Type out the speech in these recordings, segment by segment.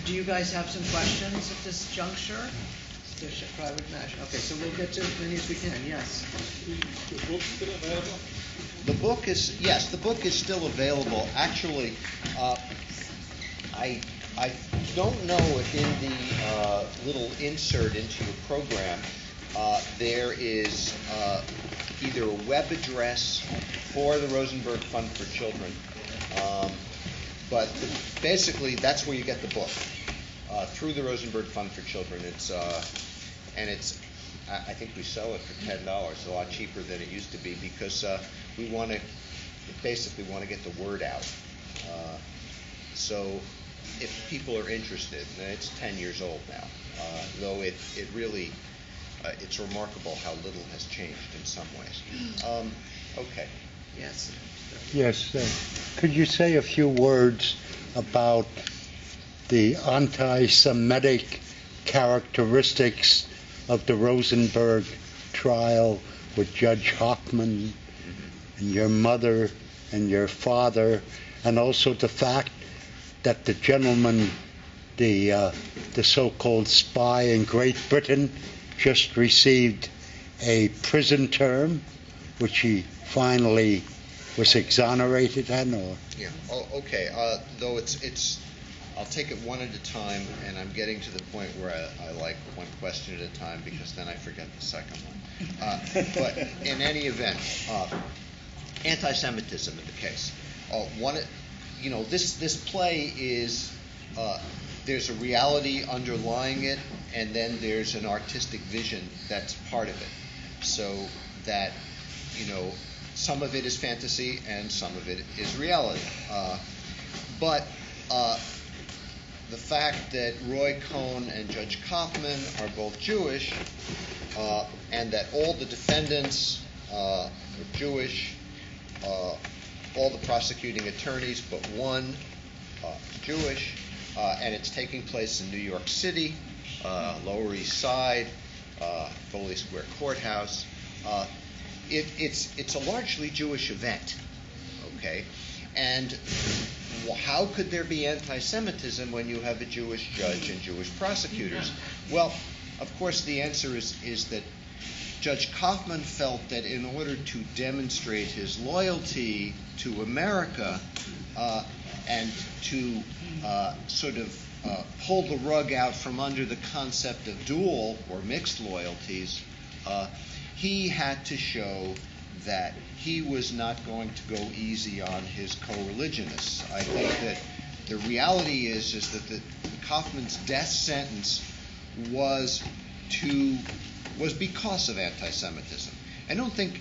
Do you guys have some questions at this juncture? Private match. Okay, so we'll get to as many as we can. Yes. The book's still available? The book is, yes, the book is still available. Actually, I don't know if in the little insert into your program there is either a web address for the Rosenberg Fund for Children, but basically that's where you get the book, through the Rosenberg Fund for Children. I think we sell it for $10, a lot cheaper than it used to be, because we basically want to get the word out. So if people are interested, and it's 10 years old now, though it really, it's remarkable how little has changed in some ways. Okay. Yes. Yes. Could you say a few words about the anti-Semitic characteristics of the Rosenberg trial with Judge Hoffman and your mother and your father, and also the fact that the gentleman, the so-called spy in Great Britain, just received a prison term, which he finally was exonerated on, or? Yeah. Oh, okay. Though it's, I'll take it one at a time, and I'm getting to the point where I like one question at a time, because then I forget the second one. But in any event, anti-Semitism in the case. This play is, there's a reality underlying it, and then there's an artistic vision that's part of it. So that, some of it is fantasy and some of it is reality. But the fact that Roy Cohn and Judge Kaufman are both Jewish, and that all the defendants are Jewish, all the prosecuting attorneys but one Jewish, and it's taking place in New York City, Lower East Side, Foley Square Courthouse. It's a largely Jewish event, okay? And how could there be anti-Semitism when you have a Jewish judge and Jewish prosecutors? Well, of course, the answer is that Judge Kaufman felt that in order to demonstrate his loyalty to America and to sort of pull the rug out from under the concept of dual or mixed loyalties, he had to show that he was not going to go easy on his co-religionists. I think that the reality is that the Kaufman's death sentence was because of anti-Semitism. I don't think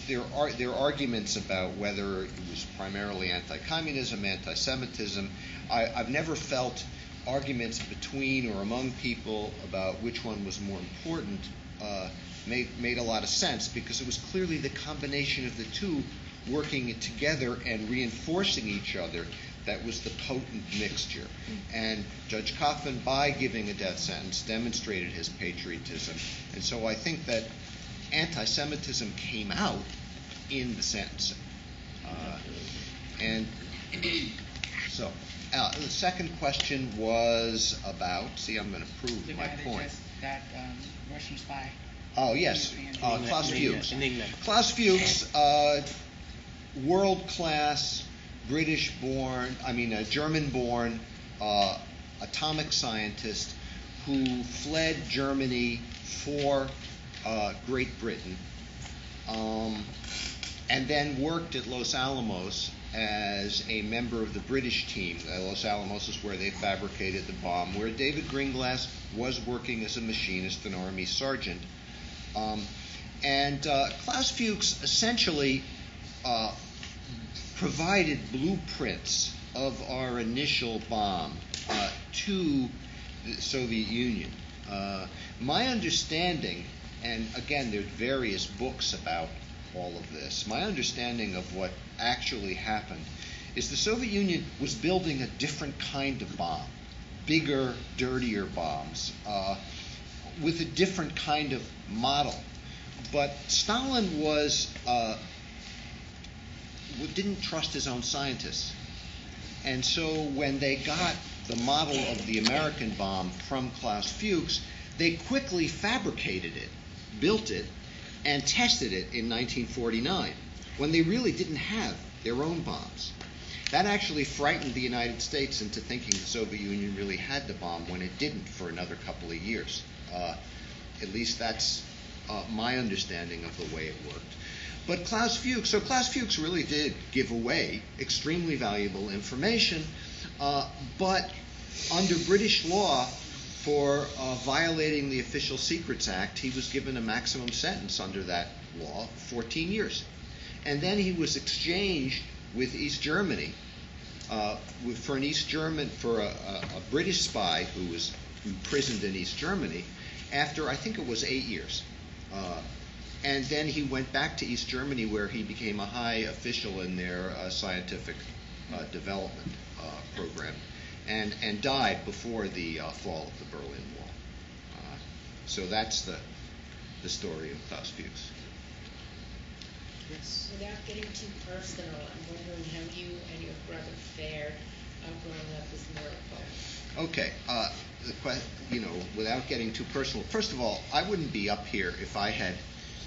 there are arguments about whether it was primarily anti-communism, anti-Semitism. I've never felt arguments between or among people about which one was more important made a lot of sense, because it was clearly the combination of the two working together and reinforcing each other that was the potent mixture. And Judge Kaufman, by giving a death sentence, demonstrated his patriotism. And so I think that anti-Semitism came out in the sentencing. So the second question was about, I'm going to prove my point. That Russian spy. Oh, yes, Klaus Fuchs. Klaus Fuchs, world-class, German-born atomic scientist who fled Germany for Great Britain, and then worked at Los Alamos as a member of the British team. Los Alamos is where they fabricated the bomb, where David Greenglass was working as a machinist, an army sergeant. Klaus Fuchs essentially provided blueprints of our initial bomb to the Soviet Union. My understanding, and again, there are various books about all of this, my understanding of what actually happened is the Soviet Union was building a different kind of bomb, bigger, dirtier bombs, with a different kind of model. But Stalin didn't trust his own scientists. And so when they got the model of the American bomb from Klaus Fuchs, they quickly fabricated it, built it, and tested it in 1949, when they really didn't have their own bombs. That actually frightened the United States into thinking the Soviet Union really had the bomb when it didn't for another couple of years. At least that's my understanding of the way it worked. But Klaus Fuchs really did give away extremely valuable information, but under British law, for violating the Official Secrets Act, he was given a maximum sentence under that law, 14 years. And then he was exchanged with East Germany for a British spy who was imprisoned in East Germany after, I think it was 8 years. And then he went back to East Germany, where he became a high official in their scientific development program, and died before the fall of the Berlin Wall. So that's the story of Klaus Fuchs. Yes. Without getting too personal, I'm wondering how you and your brother fared growing up as Miracle. Okay, without getting too personal, first of all, I wouldn't be up here if I had,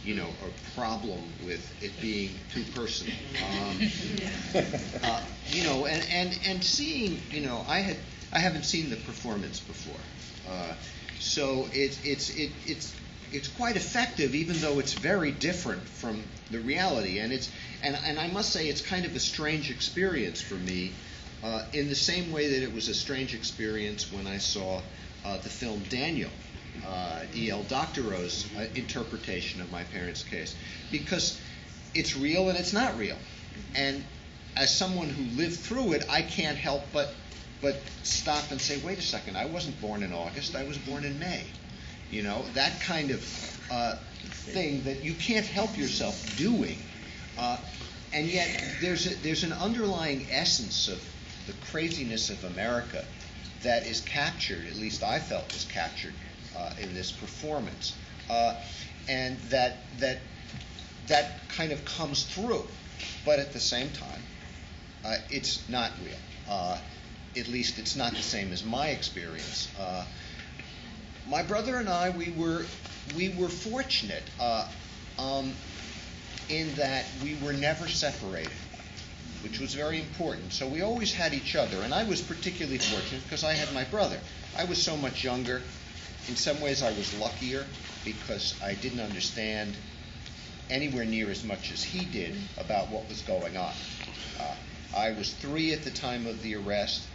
a problem with it being too personal. And seeing, I haven't seen the performance before, so it's quite effective, even though it's very different from the reality, and I must say it's kind of a strange experience for me. In the same way that it was a strange experience when I saw the film Daniel, E.L. Doctorow's interpretation of my parents' case, because it's real and it's not real. And as someone who lived through it, I can't help but stop and say, wait a second, I wasn't born in August, I was born in May. That kind of thing that you can't help yourself doing. And yet there's an underlying essence of the craziness of America that is captured, at least I felt was captured in this performance, and that kind of comes through, but at the same time, it's not real. At least it's not the same as my experience. My brother and I, we were fortunate in that we were never separated, which was very important. So we always had each other, and I was particularly fortunate because I had my brother. I was so much younger. In some ways I was luckier because I didn't understand anywhere near as much as he did about what was going on. I was 3 at the time of the arrest,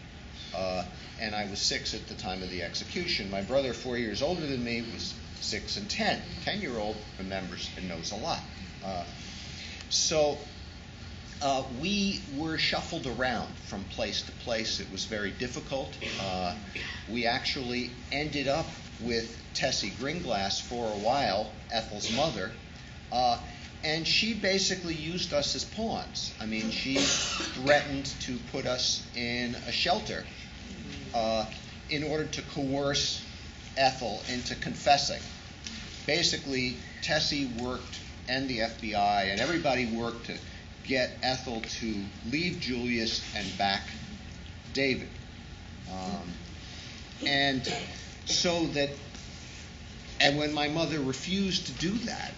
and I was 6 at the time of the execution. My brother, 4 years older than me, was 6 and 10. 10-year-old remembers and knows a lot. So we were shuffled around from place to place. It was very difficult. We actually ended up with Tessie Gringlass for a while, Ethel's mother, and she basically used us as pawns. I mean, she threatened to put us in a shelter in order to coerce Ethel into confessing. Basically, Tessie worked, and the FBI, and everybody worked to get Ethel to leave Julius and back David. And so that, and when my mother refused to do that,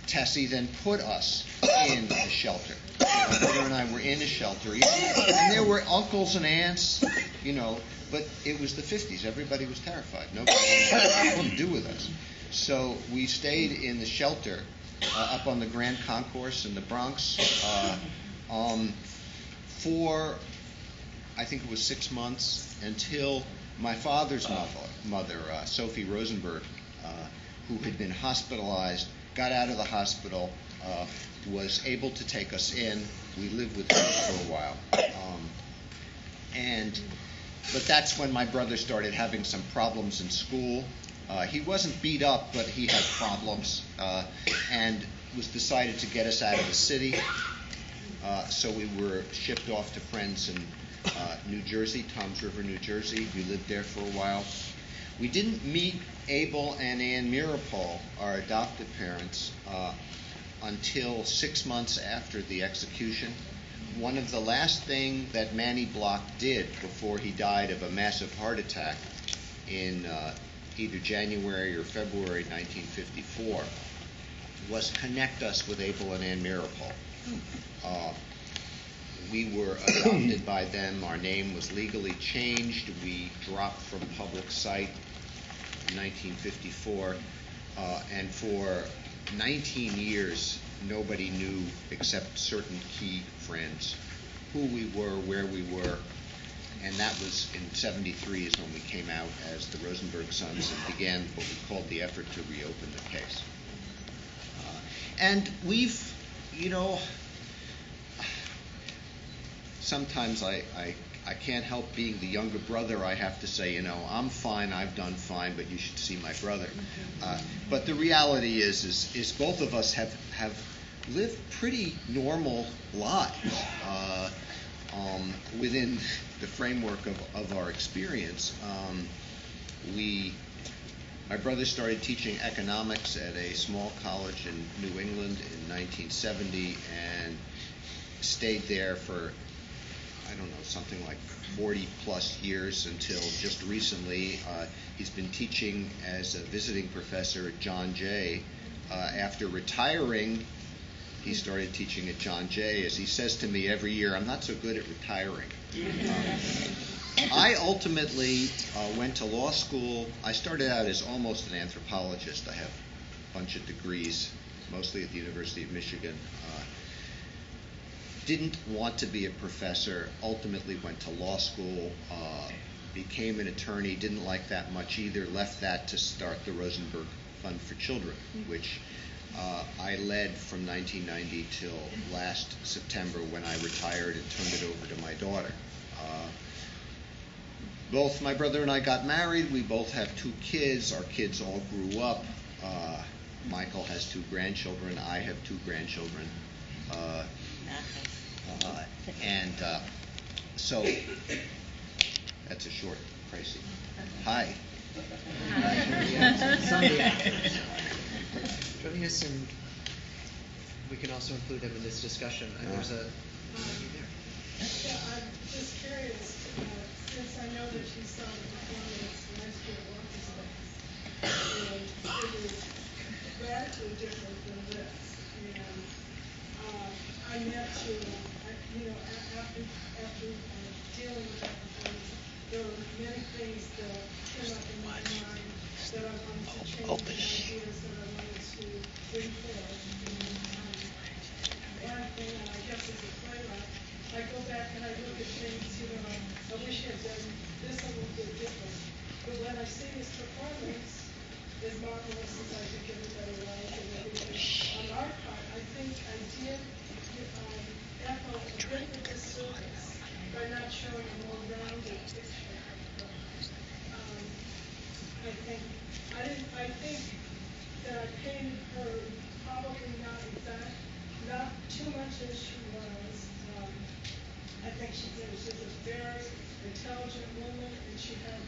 Tessie then put us in a shelter. My brother and I were in a shelter, and there were uncles and aunts, but it was the 50s. Everybody was terrified. Nobody wanted nothing to do with us. So we stayed in the shelter up on the Grand Concourse in the Bronx for, I think it was 6 months, until my father's mother, Sophie Rosenberg, who had been hospitalized, got out of the hospital, was able to take us in. We lived with her for a while. But that's when my brother started having some problems in school. He wasn't beat up, but he had problems, and it was decided to get us out of the city. So we were shipped off to friends in New Jersey, Toms River, New Jersey. We lived there for a while. We didn't meet Abel and Ann Mirapol, our adoptive parents, until 6 months after the execution. one of the last thing that Manny Block did before he died of a massive heart attack in either January or February 1954 was connect us with Abel and Ann Miracle. We were adopted by them. Our name was legally changed. We dropped from public sight in 1954. And for 19 years, nobody knew except certain key friends who we were, where we were. And that was in 73 is when we came out as the Rosenberg Sons and began what we called the effort to reopen the case. And we've, sometimes I can't help being the younger brother. I have to say, I'm fine, I've done fine, but you should see my brother. But the reality is both of us have lived pretty normal lives within the framework of our experience. My brother started teaching economics at a small college in New England in 1970 and stayed there for, something like 40 plus years until just recently. He's been teaching as a visiting professor at John Jay. After retiring, he started teaching at John Jay. As he says to me every year, I'm not so good at retiring. I ultimately went to law school. I started out as almost an anthropologist. I have a bunch of degrees, mostly at the University of Michigan. Didn't want to be a professor, ultimately went to law school, became an attorney, didn't like that much either, left that to start the Rosenberg Fund for Children, which I led from 1990 till last September when I retired and turned it over to my daughter. Both my brother and I got married. We both have 2 kids. Our kids all grew up. Michael has 2 grandchildren. I have 2 grandchildren. So that's a short, pricey. Hi. Joining us, and we can also include them in this discussion. There's a Yeah, I'm just curious, since I know that you saw the performance last year at Rosenberg, and it was radically different than this. And I meant to, after dealing with that performance, there were many things that came up in my mind that I wanted to change, and ideas that I wanted to bring forth. And one thing, and I guess as a playwright, I go back and I look at things, I wish I had done this a little bit different. But when I see this performance, as marvelous as I think everybody was and everything, on our part, I think I did Ethel a bit of a disservice by not showing a more rounded picture of her. I think that I painted her probably not too much as she was. I think she was just a very intelligent woman, and she had,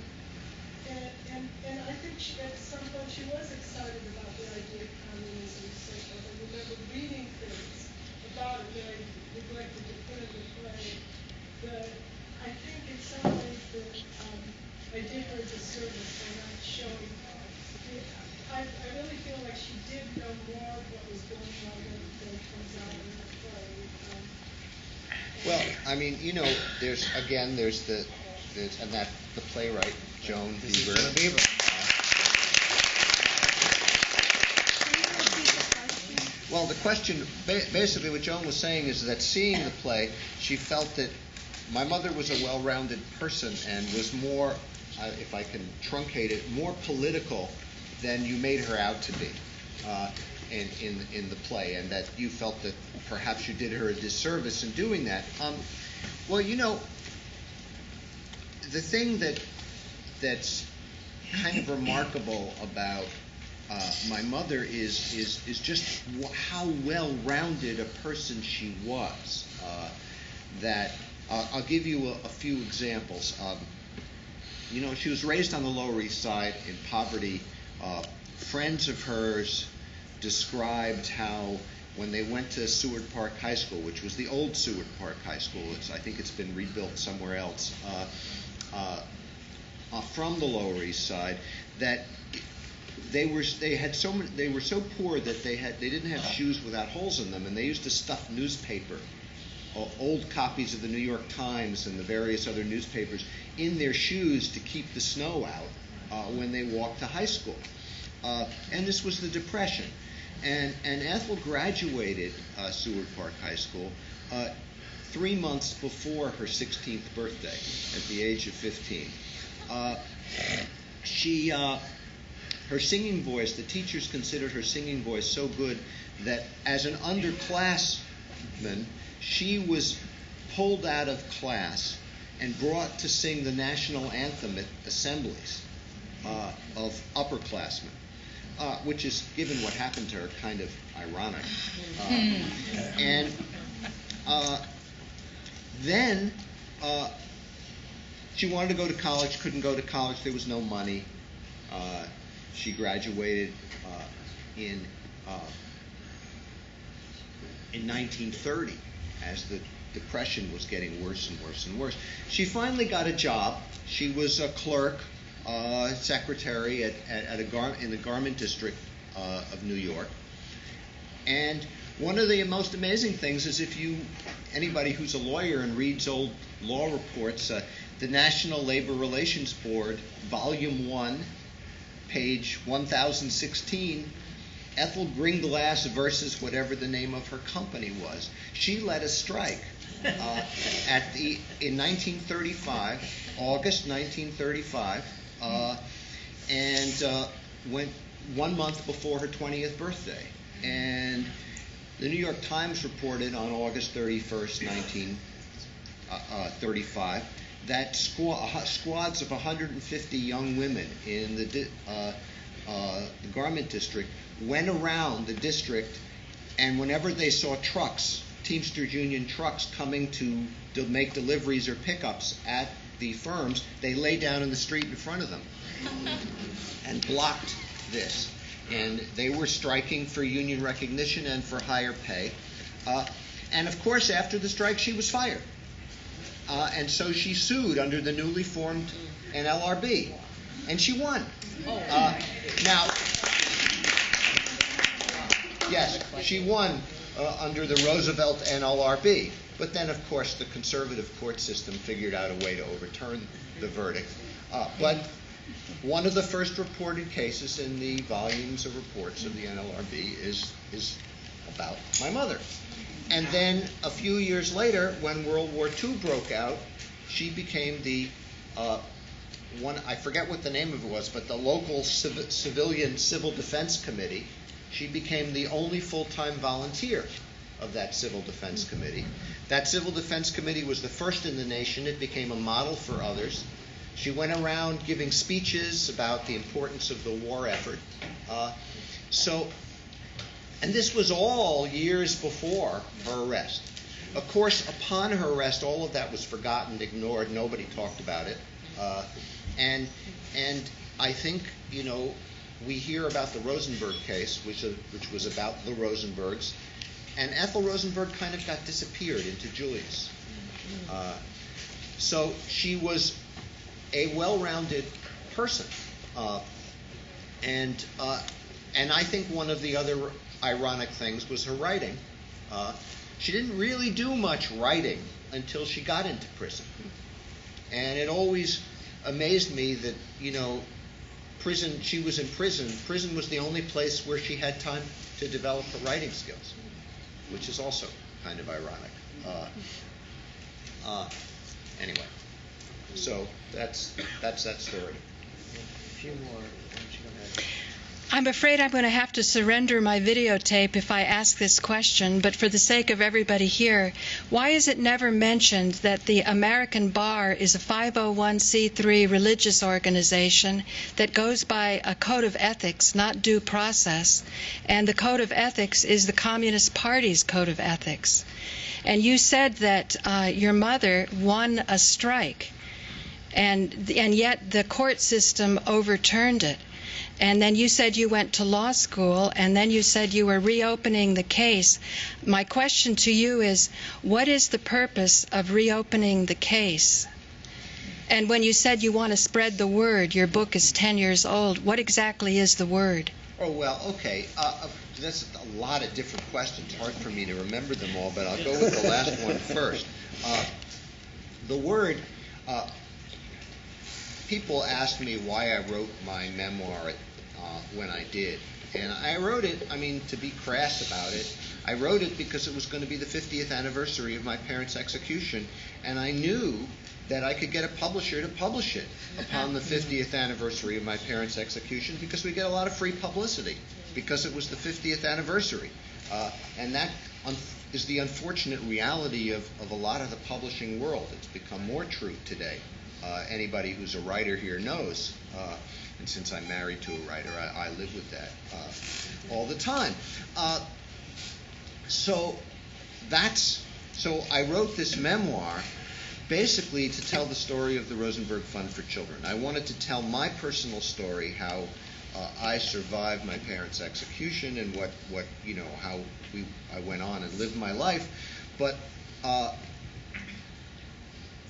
and I think at some point she was excited about the idea of communism and so forth. I remember reading things about it that I neglected to put in the play. But I think in some ways that I did her a disservice by not showing. I really feel like she did know more of what was going on than comes out in the play. Well, there's the playwright, Joan Beaver. Well, the question, basically what Joan was saying is that seeing the play, she felt that my mother was a well-rounded person and was more, if I can truncate it, more political than you made her out to be in the play, and that you felt that perhaps you did her a disservice in doing that. The thing that's kind of remarkable about my mother is just how well-rounded a person she was. I'll give you a few examples. She was raised on the Lower East Side in poverty. Friends of hers described how when they went to Seward Park High School, which was the old Seward Park High School. I think it's been rebuilt somewhere else, from the Lower East Side, that they were so poor that they didn't have shoes without holes in them, and they used to stuff newspaper, old copies of the New York Times and the various other newspapers, in their shoes to keep the snow out when they walked to high school. And this was the Depression. And Ethel graduated Seward Park High School 3 months before her 16th birthday, at the age of 15. Her singing voice, the teachers considered her singing voice so good that as an underclassman, she was pulled out of class and brought to sing the national anthem at assemblies of upperclassmen, which is, given what happened to her, kind of ironic. Then she wanted to go to college, couldn't go to college, there was no money. She graduated in 1930, as the Depression was getting worse and worse and worse. She finally got a job. She was a clerk, secretary in the garment district of New York. And one of the most amazing things is, anybody who's a lawyer and reads old law reports, the National Labor Relations Board, Volume 1, page 1016, Ethel Gringlass versus whatever the name of her company was. She led a strike in 1935, August 1935, and went 1 month before her 20th birthday. And the New York Times reported on August 31st, 1935, that squads of 150 young women in the garment district went around the district, and whenever they saw trucks, Teamsters Union trucks, coming to make deliveries or pickups at the firms, they lay down in the street in front of them and blocked this. And they were striking for union recognition and for higher pay. And of course, after the strike, she was fired. And so she sued under the newly formed NLRB, and she won. Now, yes, she won under the Roosevelt NLRB. But then, of course, the conservative court system figured out a way to overturn the verdict. But one of the first reported cases in the volumes of reports of the NLRB is about my mother. And then a few years later, when World War II broke out, she became the I forget what the name of it was, but the local civilian civil defense committee. She became the only full-time volunteer of that civil defense committee. That civil defense committee was the first in the nation. It became a model for others. She went around giving speeches about the importance of the war effort. And this was all years before her arrest. Of course, upon her arrest, all of that was forgotten, ignored. Nobody talked about it. And I think, we hear about the Rosenberg case, which was about the Rosenbergs, and Ethel Rosenberg kind of got disappeared into Julius. So she was a well-rounded person, and I think one of the other ironic things was her writing. She didn't really do much writing until she got into prison, and it always amazed me that prison. She was in prison. Prison was the only place where she had time to develop her writing skills, which is also kind of ironic. Anyway, so that's that story. A few more. Why don't you go ahead? I'm afraid I'm going to have to surrender my videotape if I ask this question, but for the sake of everybody here, why is it never mentioned that the American Bar is a 501c3 religious organization that goes by a code of ethics, not due process, and the code of ethics is the Communist Party's code of ethics? And you said that your mother won a strike, and yet the court system overturned it. and then you said you went to law school, and then you said you were reopening the case. My question to you is, what is the purpose of reopening the case? And when you said you want to spread the word, your book is 10 years old, what exactly is the word? Oh, well, okay. That's a lot of different questions. Hard for me to remember them all, but I'll go with the last one first. The word, people ask me why I wrote my memoir when I did. And I wrote it, to be crass about it, I wrote it because it was going to be the 50th anniversary of my parents' execution, and I knew that I could get a publisher to publish it upon the 50th anniversary of my parents' execution, because we get a lot of free publicity, because it was the 50th anniversary. And that is the unfortunate reality of a lot of the publishing world. It's become more true today. Anybody who's a writer here knows, and since I'm married to a writer, I live with that all the time. So I wrote this memoir basically to tell the story of the Rosenberg Fund for Children. I wanted to tell my personal story, how I survived my parents' execution, and how I went on and lived my life. But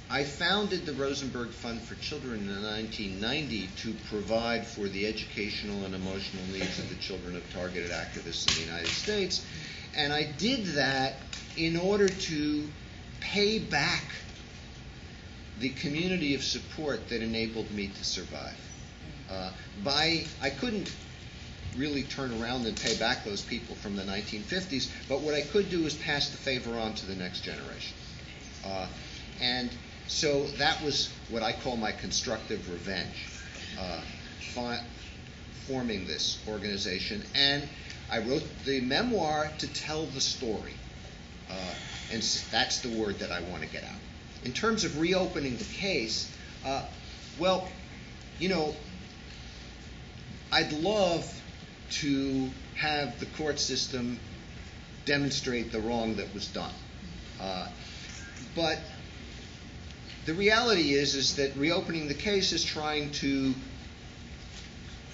I founded the Rosenberg Fund for Children in 1990 to provide for the educational and emotional needs of the children of targeted activists in the United States. And I did that in order to pay back the community of support that enabled me to survive. I couldn't really turn around and pay back those people from the 1950s, but what I could do is pass the favor on to the next generation. And so that was what I call my constructive revenge, forming this organization. And I wrote the memoir to tell the story. And that's the word that I want to get out. In terms of reopening the case, I'd love to have the court system demonstrate the wrong that was done. But the reality is that reopening the case is trying to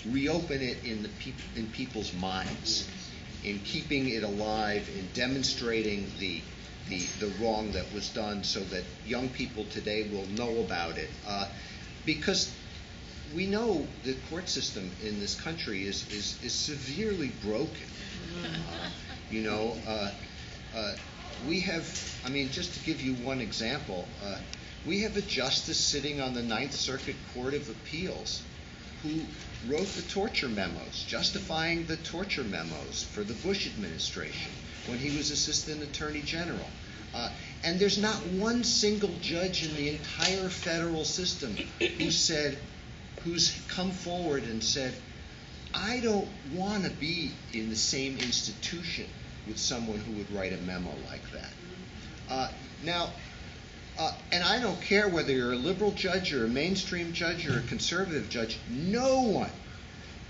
reopen it in people's minds, in keeping it alive, in demonstrating the wrong that was done, so that young people today will know about it. Because we know the court system in this country is severely broken. We have, just to give you one example, we have a justice sitting on the Ninth Circuit Court of Appeals who wrote the torture memos, justifying the torture memos for the Bush administration when he was Assistant Attorney General. And there's not one single judge in the entire federal system who's come forward and said, I don't want to be in the same institution with someone who would write a memo like that. And I don't care whether you're a liberal judge or a mainstream judge or a conservative judge, no one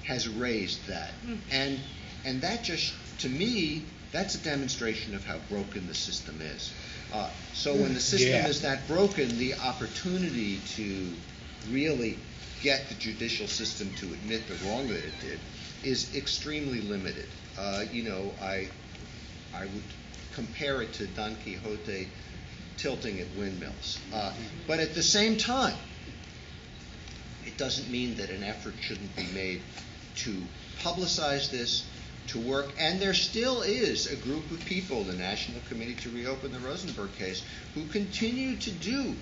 has raised that. And that just, to me, that's a demonstration of how broken the system is. So when the system is that broken, the opportunity to really get the judicial system to admit the wrong that it did is extremely limited. I would compare it to Don Quixote tilting at windmills. But at the same time, it doesn't mean that an effort shouldn't be made to publicize this, to work. And there still is a group of people, the National Committee to Reopen the Rosenberg Case, who continue to do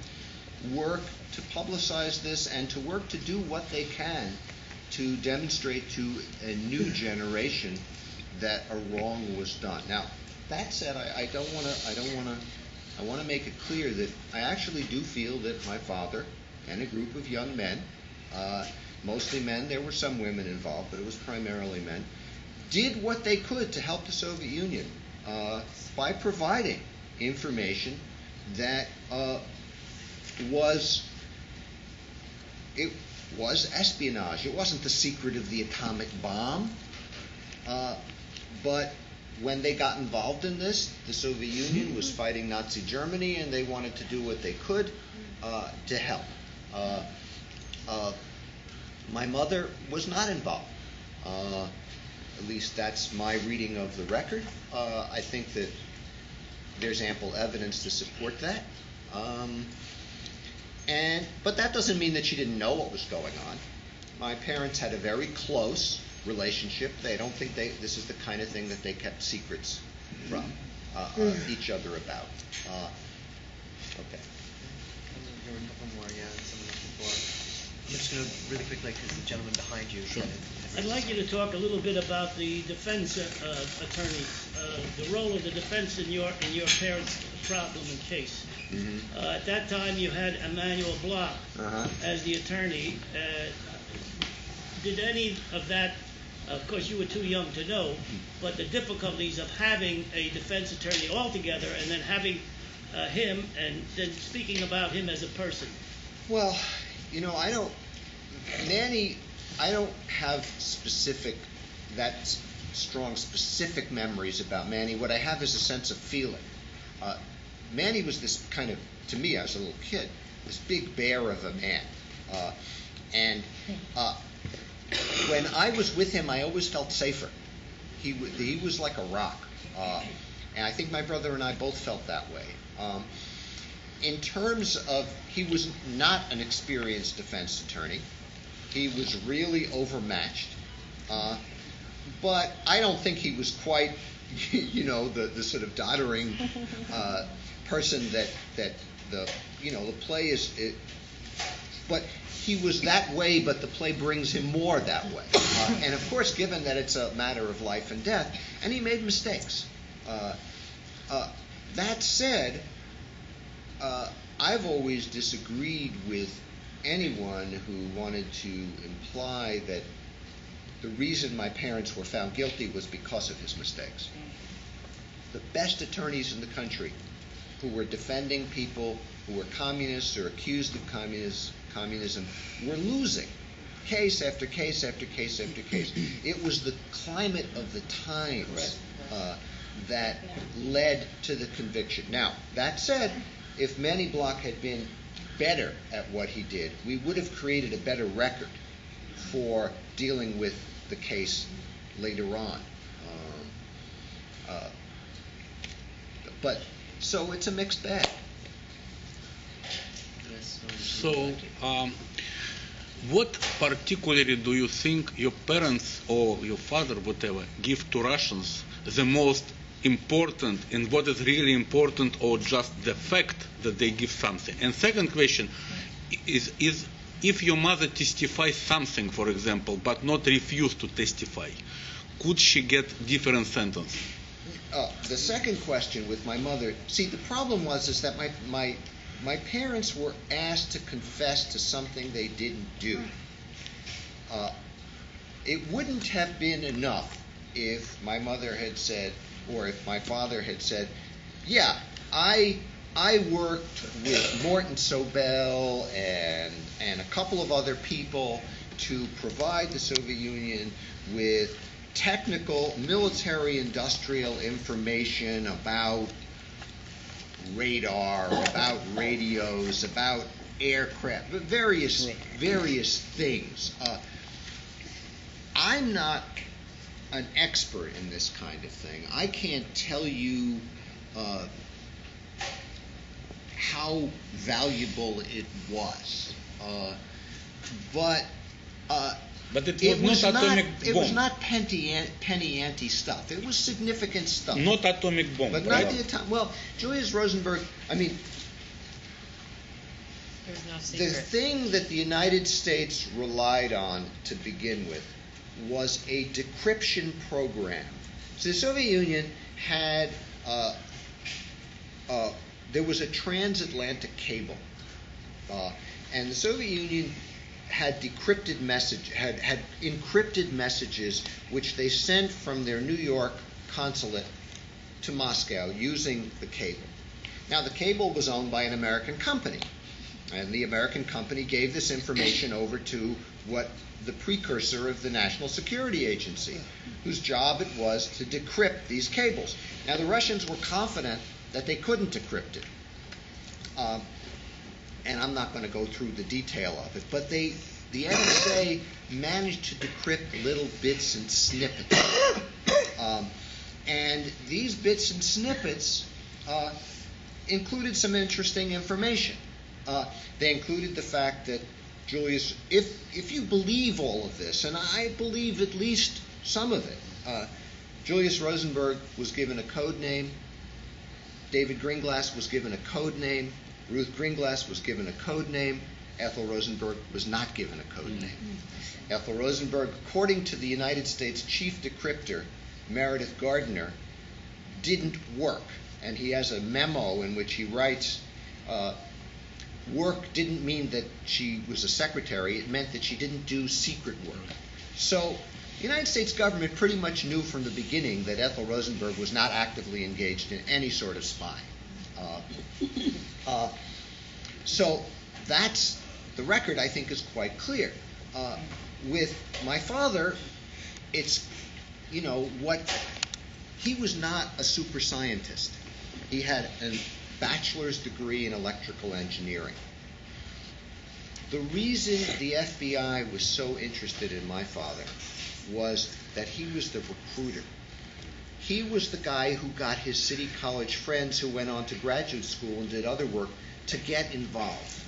work to publicize this and to work to do what they can to demonstrate to a new generation that a wrong was done. Now, that said, I want to make it clear that I actually do feel that my father and a group of young men, mostly men, there were some women involved, but it was primarily men, did what they could to help the Soviet Union by providing information that was espionage. It wasn't the secret of the atomic bomb, but when they got involved in this, the Soviet Union was fighting Nazi Germany, and they wanted to do what they could to help. My mother was not involved. At least that's my reading of the record. I think that there's ample evidence to support that. But that doesn't mean that she didn't know what was going on. My parents had a very close relationship. They don't think this is the kind of thing that they kept secrets from each other about. Okay. There were a couple more, yeah, and someone else before. I'm just going to really quickly, because the gentleman behind you. Sure. I'd like you to talk a little bit about the defense attorneys, the role of the defense in your parents' problem and case. Mm-hmm. At that time, you had Emmanuel Bloch as the attorney. Did any of that, of course you were too young to know, but the difficulties of having a defense attorney altogether and then having him and then speaking about him as a person? Well, I don't have strong specific memories about Manny. What I have is a sense of feeling. Manny was this kind of, to me as a little kid, this big bear of a man. And when I was with him, I always felt safer. He was like a rock. And I think my brother and I both felt that way. In terms of, he was not an experienced defense attorney. He was really overmatched. But I don't think he was quite, the sort of doddering person that the play is. But he was that way, but the play brings him more that way. And of course, given that it's a matter of life and death, and he made mistakes. That said, I've always disagreed with anyone who wanted to imply that the reason my parents were found guilty was because of his mistakes. The best attorneys in the country who were defending people who were communists or accused of communism were losing case after case after case after case. It was the climate of the times that led to the conviction. Now, that said, if Manny Bloch had been better at what he did, we would have created a better record for dealing with the case later on. But so it's a mixed bag. So, what particularly do you think your parents or your father, whatever, give to Russians the most important, and what is really important, or just the fact that they give something? And second question is if your mother testifies something, for example, but not refuse to testify, could she get different sentence? The second question with my mother, see, the problem is that my parents were asked to confess to something they didn't do. It wouldn't have been enough if my mother had said, or if my father had said, yeah, I worked with Morton Sobel and a couple of other people to provide the Soviet Union with technical military industrial information about radar, about radios, about aircraft, various things. I'm not an expert in this kind of thing. I can't tell you how valuable it was, but it was not atomic bomb. It was not penny ante stuff. It was significant stuff. Not atomic bomb. But not the atomic. Well, Julius Rosenberg. I mean, There's no the secret. thing that the United States relied on to begin with was a decryption program. So the Soviet Union had there was a transatlantic cable, and the Soviet Union had encrypted messages which they sent from their New York consulate to Moscow using the cable. Now, the cable was owned by an American company, and the American company gave this information over to what the precursor of the National Security Agency, whose job it was to decrypt these cables. Now, the Russians were confident that they couldn't decrypt it. and I'm not going to go through the detail of it, but the NSA managed to decrypt little bits and snippets. And these bits and snippets included some interesting information. They included the fact that Julius, if you believe all of this, and I believe at least some of it, Julius Rosenberg was given a code name, David Greenglass was given a code name, Ruth Greenglass was given a code name, Ethel Rosenberg was not given a code name. Ethel Rosenberg, according to the United States chief decryptor, Meredith Gardner, didn't work. And he has a memo in which he writes, work didn't mean that she was a secretary, it meant that she didn't do secret work. So the United States government pretty much knew from the beginning that Ethel Rosenberg was not actively engaged in any sort of spying. So that's, the record I think is quite clear. With my father, it's, you know, he was not a super scientist. He had a bachelor's degree in electrical engineering. The reason the FBI was so interested in my father was that he was the recruiter. He was the guy who got his city college friends who went on to graduate school and did other work to get involved.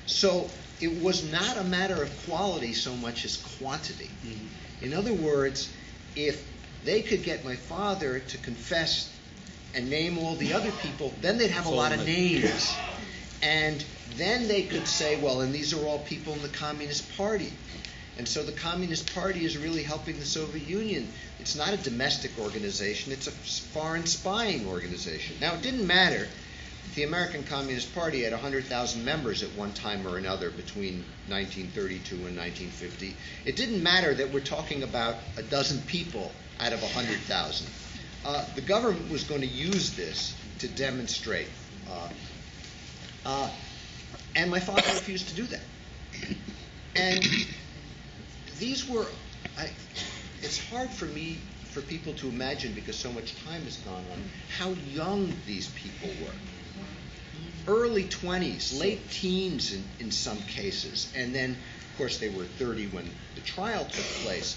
So it was not a matter of quality so much as quantity. Mm-hmm. In other words, if they could get my father to confess and name all the other people, then they'd have a lot of names. And then they could say, well, and these are all people in the Communist Party. And so the Communist Party is really helping the Soviet Union. It's not a domestic organization, it's a foreign spying organization. Now, it didn't matter. The American Communist Party had 100,000 members at one time or another between 1932 and 1950. It didn't matter that we're talking about a dozen people out of 100,000. The government was going to use this to demonstrate. And my father refused to do that. And these were, it's hard for people to imagine, because so much time has gone on, how young these people were. Early 20s, late teens in some cases, and then, of course, they were 30 when the trial took place.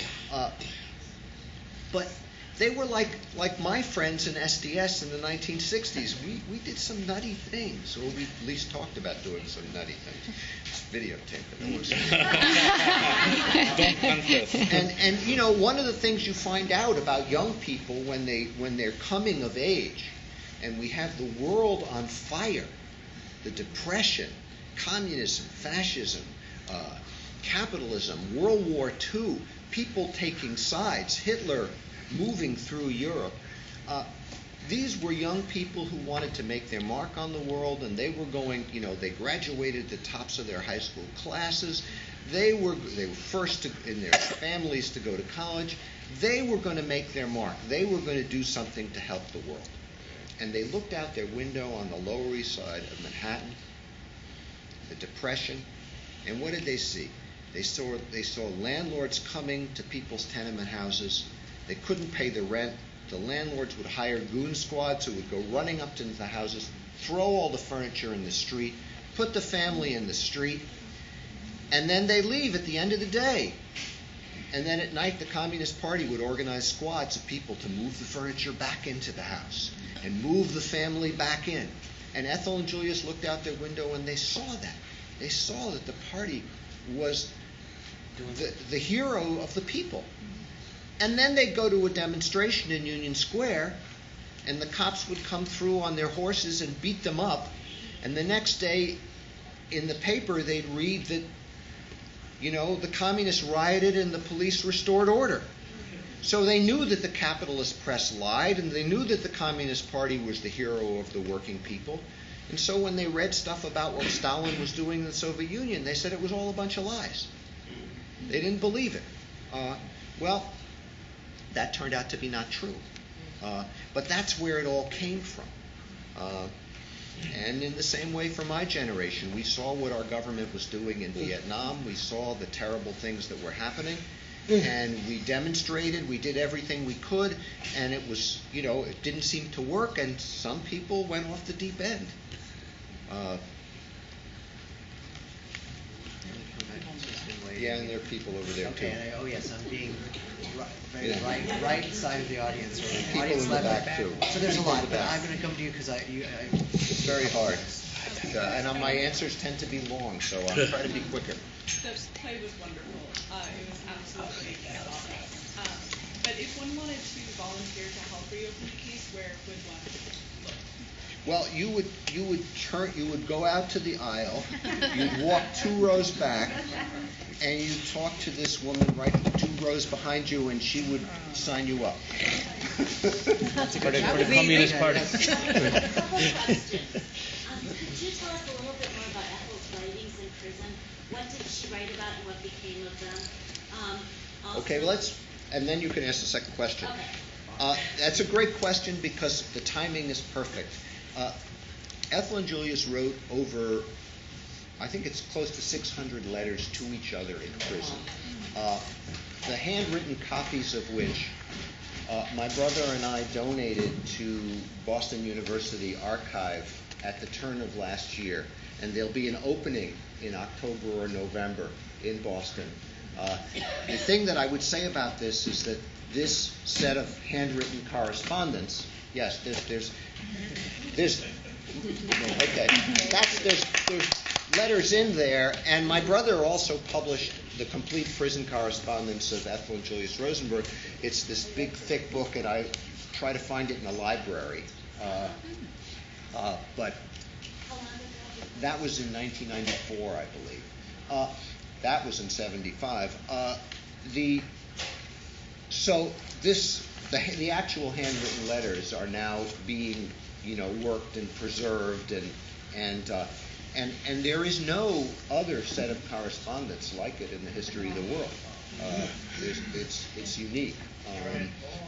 But they were like my friends in SDS in the 1960s. We did some nutty things, or we at least talked about doing some nutty things. It's videotaped, and it was. Don't confess. And you know, one of the things you find out about young people when they're coming of age, and we have the world on fire, the Depression, communism, fascism, capitalism, World War II, people taking sides, Hitler moving through Europe. These were young people who wanted to make their mark on the world, and they were going, you know, they graduated the tops of their high school classes. They were first in their families to go to college. They were going to make their mark. They were going to do something to help the world. And they looked out their window on the Lower East Side of Manhattan, the Depression, and what did they see? They saw landlords coming to people's tenement houses. They couldn't pay the rent. The landlords would hire goon squads who would go running up to the houses, throw all the furniture in the street, put the family in the street, and then they leave at the end of the day. And then at night, the Communist Party would organize squads of people to move the furniture back into the house and move the family back in. And Ethel and Julius looked out their window and they saw that. They saw that the party was the hero of the people. And then they'd go to a demonstration in Union Square, and the cops would come through on their horses and beat them up. And the next day in the paper, they'd read that, you know, the communists rioted and the police restored order. So they knew that the capitalist press lied, and they knew that the Communist Party was the hero of the working people. And so when they read stuff about what Stalin was doing in the Soviet Union, they said it was all a bunch of lies. They didn't believe it. Well, that turned out to be not true. But that's where it all came from. And in the same way for my generation, we saw what our government was doing in Vietnam. We saw the terrible things that were happening. And we demonstrated, we did everything we could, and it was, you know, it didn't seem to work, and some people went off the deep end. way. Yeah, and there are people over there too. Okay, oh yes, I'm being very Yeah. right side of the audience, or People audience in the left. back too. So there's a People in lot, the but back. I'm going to come to you because It's very hard. And my answers tend to be long, so I'll try to be quicker. The play was wonderful. It was absolutely awesome. But if one wanted to volunteer to help reopen the case, where would one look? Well, you would go out to the aisle, you'd walk 2 rows back, and you'd talk to this woman right 2 rows behind you, and she would sign you up. That's a good For the Communist Party. A couple questions. Could you tell us a little bit more about Ethel's writings in prison? What did she write about and what became of them? Okay, well, and then you can ask the second question. Okay. That's a great question because the timing is perfect. Ethel and Julius wrote over, I think it's close to 600 letters to each other in prison. The handwritten copies of which my brother and I donated to Boston University Archive at the turn of last year, and there'll be an opening in October or November in Boston. The thing that I would say about this is that this set of handwritten correspondence, yes, there's letters in there, and my brother also published the complete prison correspondence of Ethel and Julius Rosenberg. It's this big, thick book, and I try to find it in the library. But that was in 1994, I believe. That was in 75. The actual handwritten letters are now being, worked and preserved, and there is no other set of correspondence like it in the history of the world. It's unique.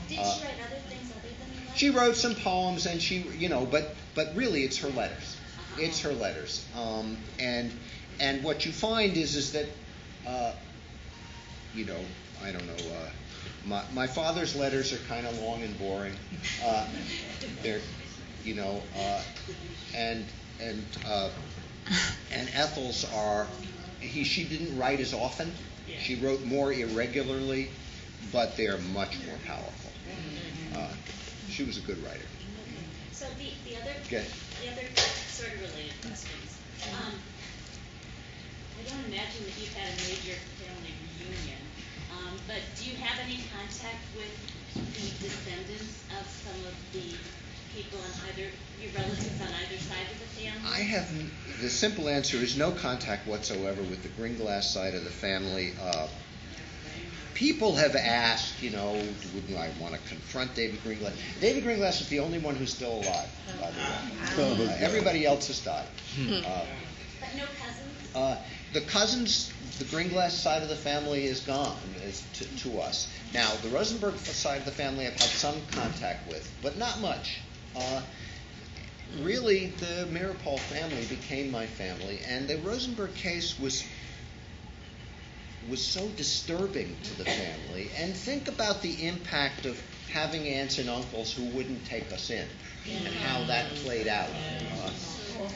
Did she write other things other than the letters? She wrote some poems, and but really it's her letters. It's her letters. And what you find is that, I don't know. My father's letters are kind of long and boring. They're, and Ethel's are. She didn't write as often. She wrote more irregularly, but they're much more powerful. She was a good writer. So the other sort of related questions. I don't imagine that you've had a major family reunion, but do you have any contact with the descendants of some of the people on your relatives on either side of the family? I have. The simple answer is no contact whatsoever with the Gringlass side of the family. People have asked, wouldn't I want to confront David Gringlass? David Gringlass is the only one who's still alive, by the way. Everybody else has died. But no cousins? The cousins, the Gringlass side of the family is gone to us. Now, the Rosenberg side of the family I've had some contact with, but not much. Really, the Meeropol family became my family, and the Rosenberg case was so disturbing to the family. And think about the impact of having aunts and uncles who wouldn't take us in, and how that played out.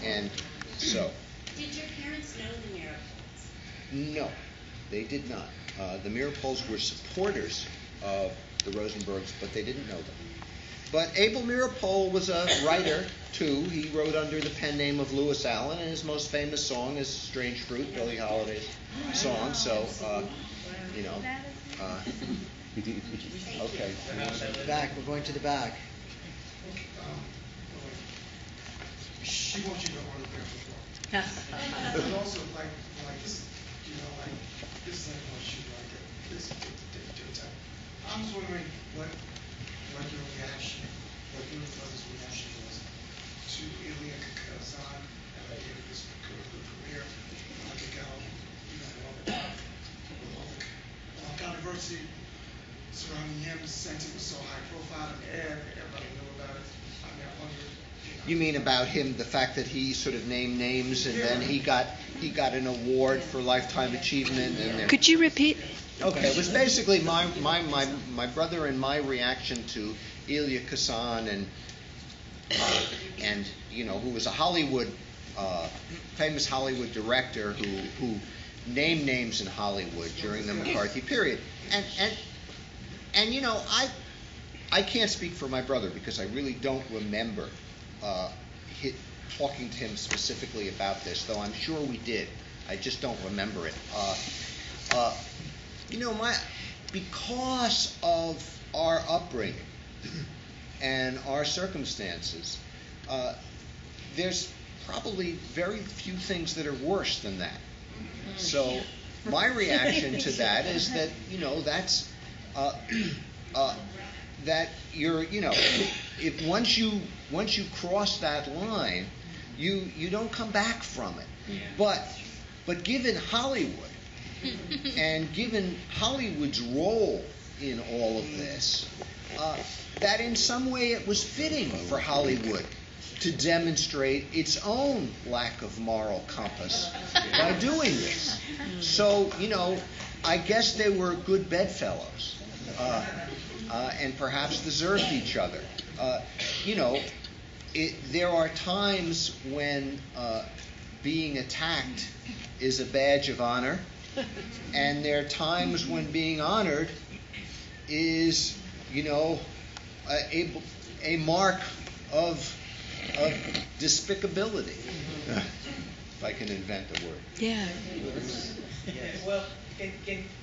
And so. Did your parents know the Meeropols? No, they did not. The Meeropols were supporters of the Rosenbergs, but they didn't know them. But Abel Meeropol was a writer, too. He wrote under the pen name of Lewis Allen, and his most famous song is Strange Fruit, Billie Holiday's song. So, okay. Back, we're going to the back. She wants you to order there before. But also, this is like what she wrote. This I was wondering what your reaction, what your brother's reaction was to Elia Kazan and I gave this career, all the controversy surrounding him, since it was so high profile and everybody knew about it. I mean, I wonder. You mean about him, the fact that he sort of named names and then he got an award for lifetime achievement? And Could you repeat? Okay, it was basically my brother and my reaction to Elia Kazan and who was a Hollywood famous Hollywood director who name names in Hollywood during the McCarthy period. And you know, I can't speak for my brother because I really don't remember talking to him specifically about this, though I'm sure we did. I just don't remember it. You know, because of our upbringing and our circumstances, there's probably very few things that are worse than that. So my reaction to that is that, you know, that's that you're, you know, if once you cross that line, you don't come back from it. But given Hollywood and given Hollywood's role in all of this, that in some way it was fitting for Hollywood to demonstrate its own lack of moral compass by doing this. So, you know, I guess they were good bedfellows and perhaps deserved each other. You know, there are times when being attacked is a badge of honor, and there are times when being honored is, you know, a mark of despicability, if I can invent a word. Yeah. Well, can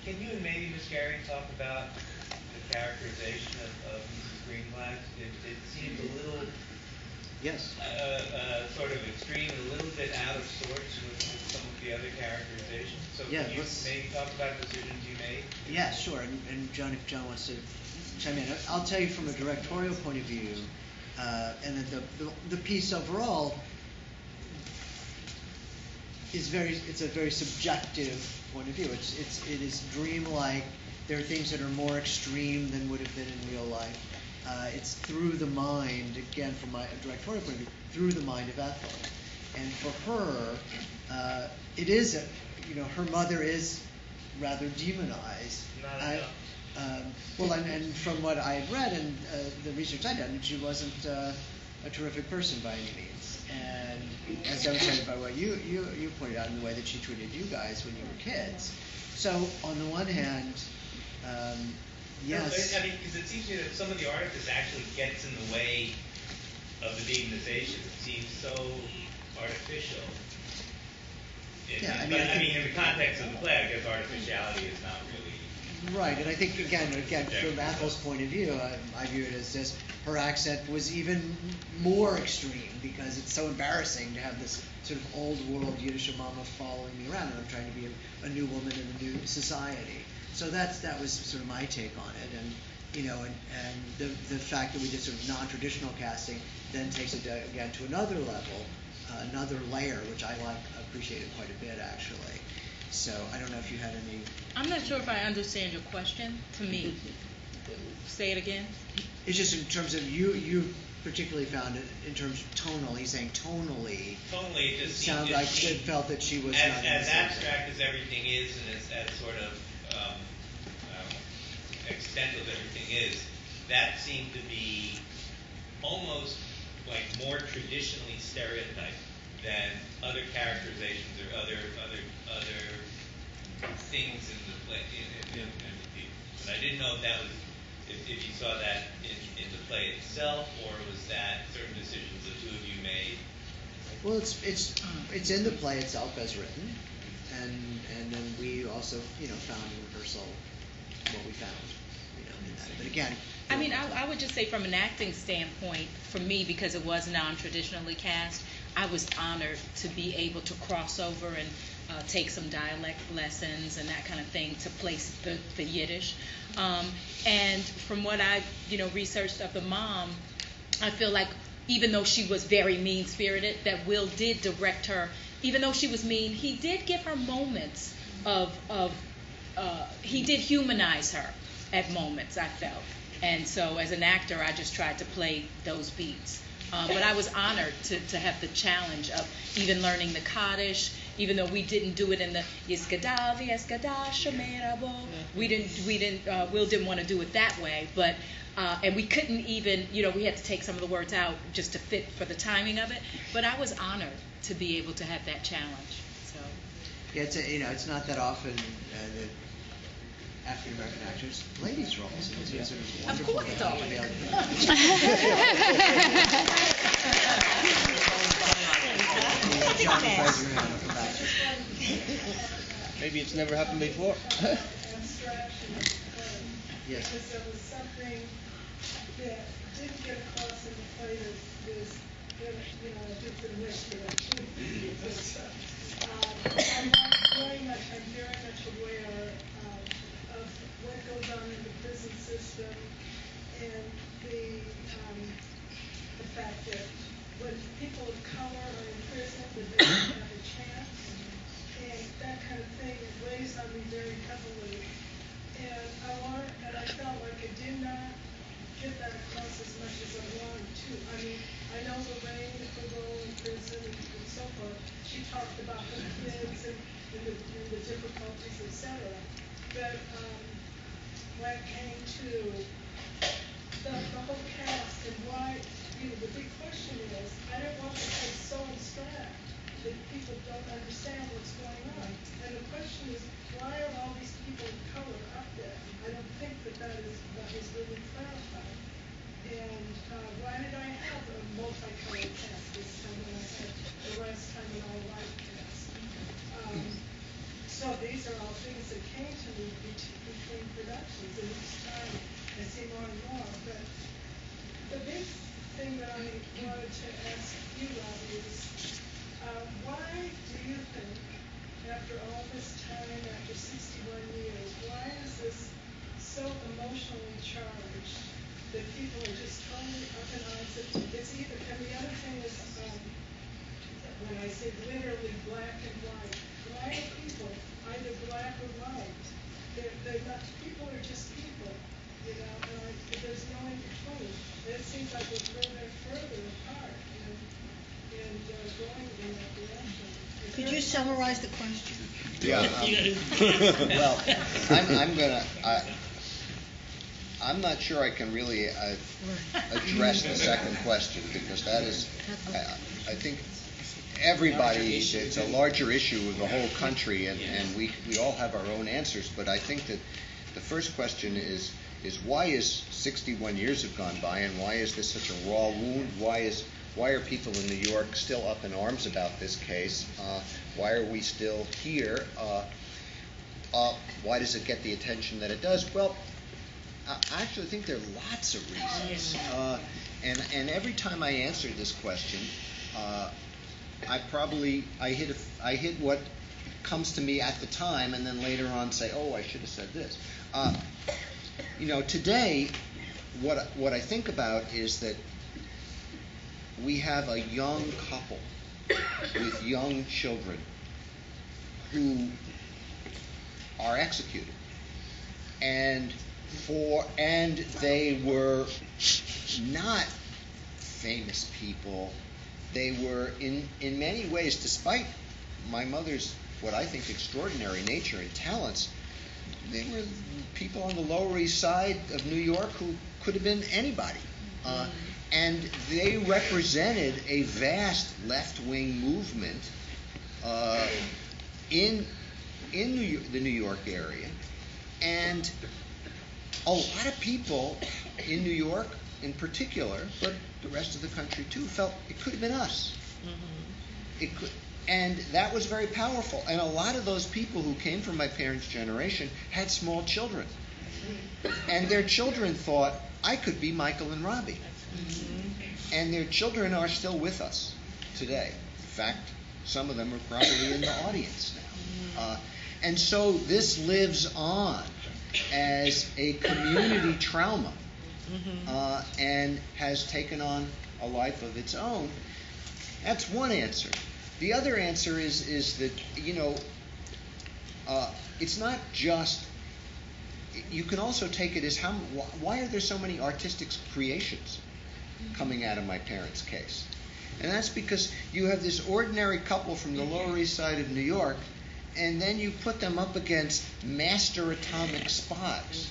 you and maybe Ms. Gary talk about the characterization of Mrs. Greenblatt? It seemed a little, Yes. Sort of extreme, and a little bit out of sorts with some of the other characterizations. So Yeah, can you let's- maybe talk about decisions you made? Yeah, sure. And John, if John wants to chime in, I'll tell you from a directorial point of view, and then the piece overall is it's a very subjective point of view. It is dreamlike. There are things that are more extreme than would have been in real life. It's through the mind, again, from my directorial point of view, through the mind of Ethel. And for her, it is, you know, her mother is rather demonized. Not enough. Well, and from what I had read and the research I did, she wasn't a terrific person by any means. And as demonstrated by what you pointed out in the way that she treated you guys when you were kids. So on the one hand, yes. I mean, because it seems to me that some of the artifice actually gets in the way of the demonization. It seems so artificial. Yeah, but I mean, in the context of the play, I guess artificiality is not really. Right, and I think again, from Ethel's point of view, I view it as this. Her accent was even more extreme because it's so embarrassing to have this sort of old world Yiddish mama following me around, and I'm trying to be a new woman in a new society. So that was sort of my take on it, and you know, and the fact that we did sort of non-traditional casting then takes it again to another level, another layer, which I appreciated quite a bit actually. So I don't know if you had any. I'm not sure if I understand your question. To me, say it again. It's just in terms of you particularly found it in terms of tonal. He's saying tonally. Tonally, it just sounded like she felt that she was not as abstract as everything is, and as sort of accidental as everything is. That seemed to be almost like more traditionally stereotyped than other characterizations or other things in the play. But I didn't know if that was if you saw that in the play itself, or was that certain decisions the two of you made? Well, it's in the play itself as written, and then we also found in rehearsal what we found in that. But again. I mean, I would just say from an acting standpoint, for me, because it was non-traditionally cast, I was honored to be able to cross over and take some dialect lessons and that kind of thing to place the Yiddish. And from what I, researched of the mom, I feel like even though she was very mean-spirited, that Will did direct her. Even though she was mean, he did give her moments he did humanize her at moments, I felt. And so as an actor, I just tried to play those beats. But I was honored to have the challenge of even learning the Kaddish, even though we didn't do it in the Yiskadav, Yiskadash, Shemerabo. Will didn't want to do it that way, but and we couldn't even, we had to take some of the words out just to fit for the timing of it. But I was honored to be able to have that challenge. So. Yeah, it's not that often that African American actors play these roles. It's sort of wonderful. Of course it's always. John Fraser and come back. Maybe it's never happened before. Yes. Because there was something that didn't get across in the play there's a different issue. I'm very much aware of what goes on in the prison system and the fact that when people of color are in prison, that they don't have a chance, and that kind of thing, it weighs on me very heavily. And I felt like I did not get that across as much as I wanted to. I mean, I know Lorraine, her role in prison and so forth, she talked about her kids and the difficulties, etc. But when it came to the whole cast and why, the big question is, I don't want to say so abstract that people don't understand what's going on. And the question is, why are all these people of color up there? I don't think that is really clarified. And why did I have a multicolored cast this time when I had the last time an all-white cast? So these are all things that came to me between productions, and each time I see more and more. But the big thing that I wanted to ask you, Robbie, is why do you think, after all this time, after 61 years, why is this so emotionally charged that people are just totally up in arms? It's either, and the other thing is, when I say literally black and white, why are people either black or white? They're not, people are just people, and there's no in between. And it seems like we're further and further apart, and going in that direction. Could you summarize the question? Yeah. Well, I'm not sure I can really address the second question, because that is, I think everybody, it's a larger issue with the whole country, and we all have our own answers. But I think that the first question is why is 61 years have gone by, and why is this such a raw wound? Why are people in New York still up in arms about this case? Why are we still here? Why does it get the attention that it does? Well, I actually think there are lots of reasons. And every time I answer this question, I hit what comes to me at the time, and then later on say, oh, I should have said this. Today, what I think about is that we have a young couple with young children who are executed, and they were not famous people. They were in many ways, despite my mother's what I think extraordinary nature and talents, they were people on the Lower East Side of New York who could have been anybody. And they represented a vast left-wing movement in the New York area. And a lot of people in New York in particular, but the rest of the country too, felt it could have been us. And that was very powerful. And a lot of those people who came from my parents' generation had small children. And their children thought, I could be Michael and Robbie. And their children are still with us today. In fact, some of them are probably in the audience now. And so this lives on as a community trauma and has taken on a life of its own. That's one answer. The other answer is that, it's not just, you can also take it as why are there so many artistic creations coming out of my parents' case? And that's because you have this ordinary couple from the Lower East Side of New York, and then you put them up against master atomic spies.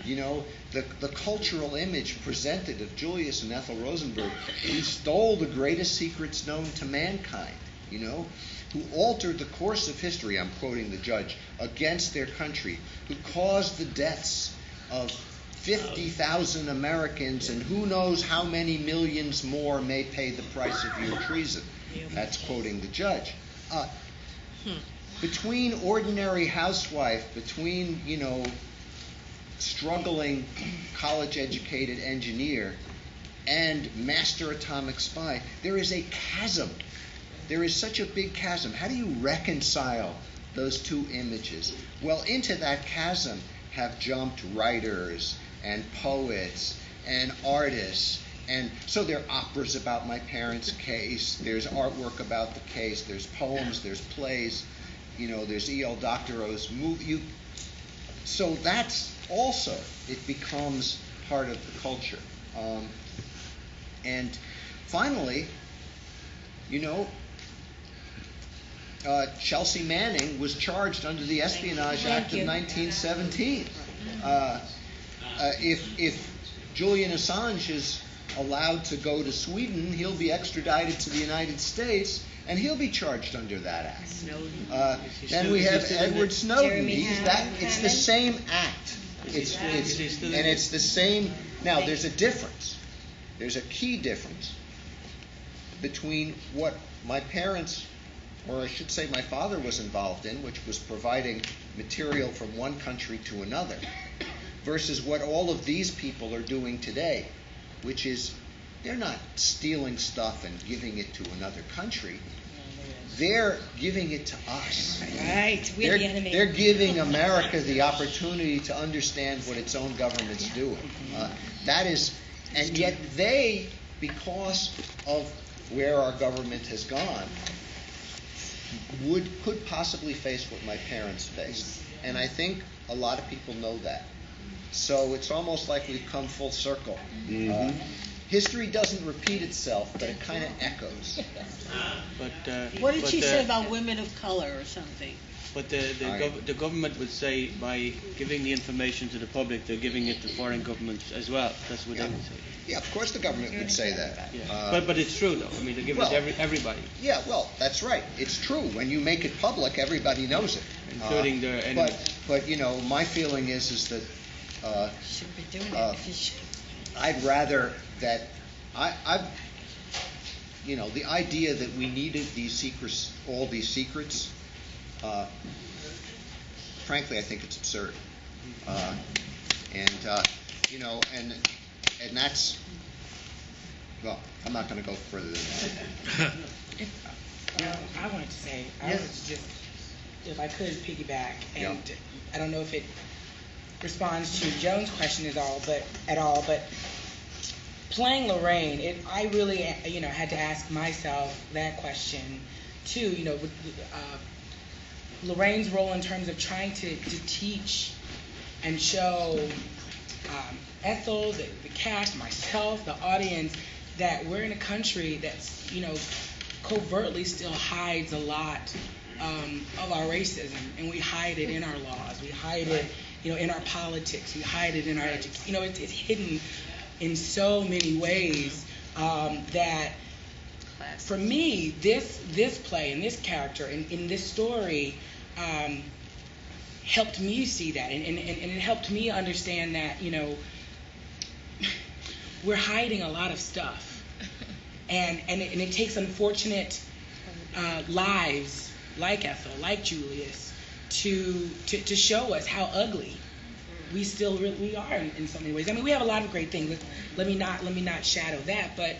The cultural image presented of Julius and Ethel Rosenberg, who stole the greatest secrets known to mankind. who altered the course of history, I'm quoting the judge, against their country, who caused the deaths of 50,000 Americans, and who knows how many millions more may pay the price of your treason. That's quoting the judge. Between ordinary housewife, between, struggling college-educated engineer and master atomic spy, there is a chasm. There is such a big chasm. How do you reconcile those two images? Well, into that chasm have jumped writers and poets and artists. And so there are operas about my parents' case, there's artwork about the case, there's poems, there's plays, there's E.L. Doctorow's movie. So that's also, it becomes part of the culture. And finally, Chelsea Manning was charged under the Espionage Act of 1917. If Julian Assange is allowed to go to Sweden, he'll be extradited to the United States, and he'll be charged under that act. Then we have Edward Snowden. It's the same act. It's the same. Now, there's a difference. There's a key difference between what my parents, or I should say my father, was involved in, which was providing material from one country to another, versus what all of these people are doing today, which is they're not stealing stuff and giving it to another country. They're giving it to us. Right, we're the enemy. They're giving America the opportunity to understand what its own government's doing. And yet they, because of where our government has gone, could possibly face what my parents faced. And I think a lot of people know that. So it's almost like we've come full circle. Mm-hmm. History doesn't repeat itself, but it kind of echoes. What did she say about women of color or something? But the government would say by giving the information to the public, they're giving it to foreign governments as well. That's what they would say. Yeah, of course the government would say that. Yeah. But it's true, though. I mean, they give it to everybody. Yeah, well, that's right. It's true. When you make it public, everybody knows it. Including their enemies. But my feeling is that I'd rather that the idea that we needed these secrets, all these secrets, frankly, I think it's absurd. And that's, well, I'm not going to go further than that. I wanted to say, I was just, if I could piggyback, and I don't know if it responds to Joan's question at all, but playing Lorraine, I really, had to ask myself that question too. With Lorraine's role in terms of trying to teach and show Ethel, the cast, myself, the audience, that we're in a country that's, covertly still hides a lot of our racism, and we hide it in our laws, we hide it, in our politics, we hide it in our education. It's hidden in so many ways that, for me, this play and this character in this story helped me see that, and it helped me understand that, we're hiding a lot of stuff, and it takes unfortunate lives like Ethel, like Julius, to show us how ugly we still really are in so many ways. I mean, we have a lot of great things. Let me not shadow that, but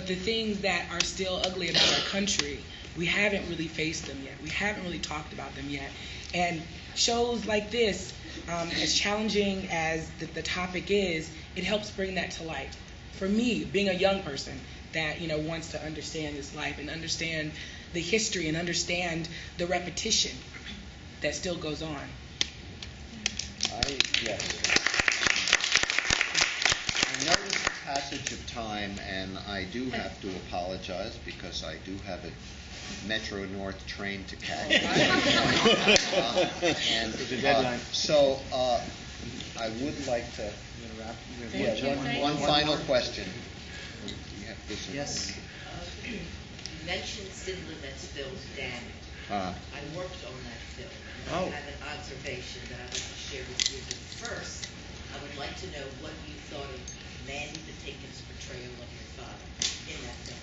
the things that are still ugly about our country, we haven't really faced them yet. We haven't really talked about them yet. And shows like this, as challenging as the topic is, it helps bring that to light. For me, being a young person that wants to understand this life and understand the history and understand the repetition that still goes on. Yes. I noticed the passage of time, and I do have to apologize because I do have a Metro North train to catch. So I would like to. One final question. Yes. mentioned Sid Lumet's film, Daniel. I worked on that film, and I have an observation that I'd like to share with you. But first, I would like to know what you thought of Mandy Patinkin's portrayal of your father in that film.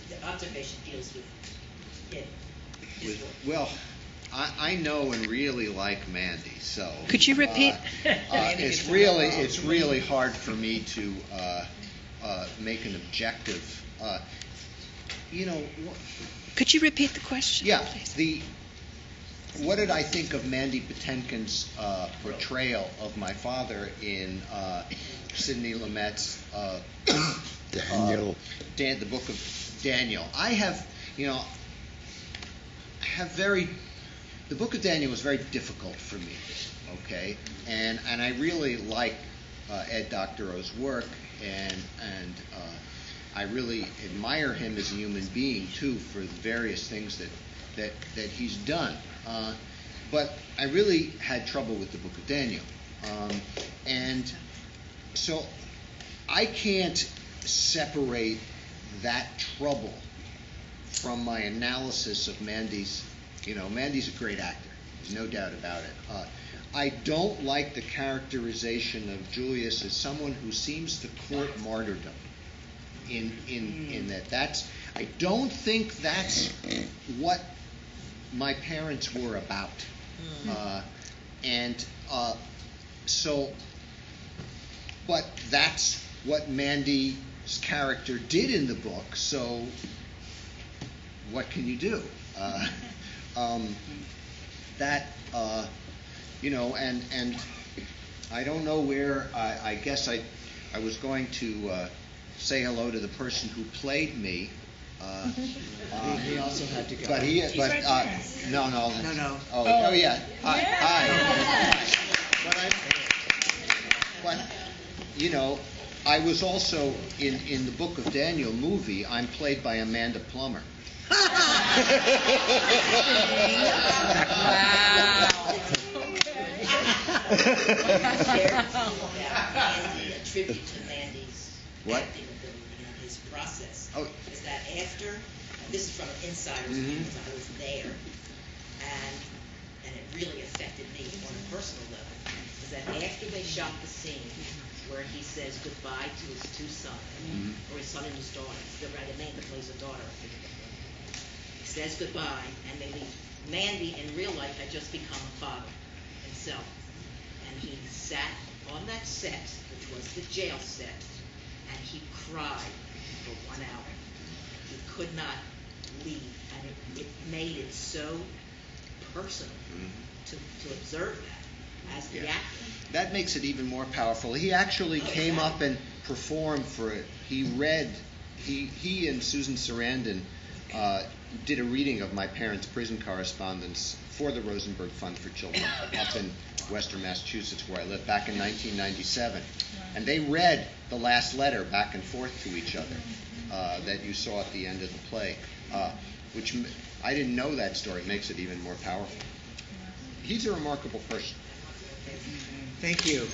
The observation deals with him. Well, I know and really like Mandy, so. Could you repeat? It's really hard for me to make an objective. Could you repeat the question? Yeah. Please? What did I think of Mandy Patinkin's portrayal of my father in Sidney Lumet's Daniel. The Book of Daniel? The Book of Daniel was very difficult for me, okay? And I really like Ed Doctorow's work, and I really admire him as a human being, too, for the various things that he's done. But I really had trouble with the Book of Daniel. And so I can't separate that trouble from my analysis of Mandy's. Mandy's a great actor. There's no doubt about it. I don't like the characterization of Julius as someone who seems to court martyrdom. In that, I don't think that's what my parents were about. But that's what Mandy's character did in the book. So, what can you do? And I don't know where. I guess I was going to say hello to the person who played me. He also had to go. But no. Oh yeah. Hi. But I was also in the Book of Daniel movie. I'm played by Amanda Plummer. A tribute to Mandy's acting ability and his process. Is that after, this is from an insider's view, because I was there, and it really affected me on a personal level, is that after they shot the scene where he says goodbye to his two sons, or his son and his daughter, the man that plays a daughter, he says goodbye, and they leave. Mandy, in real life, had just become a father himself, and he sat on that set, which was the jail set, and he cried for 1 hour. He could not leave, and it made it so personal to observe that as the actor. That makes it even more powerful. He actually came up and performed for it. He and Susan Sarandon did a reading of my parents' prison correspondence for the Rosenberg Fund for Children up in Western Massachusetts, where I lived, back in 1997. And they read the last letter back and forth to each other that you saw at the end of the play, which I didn't know that story. It makes it even more powerful. He's a remarkable person. Thank you.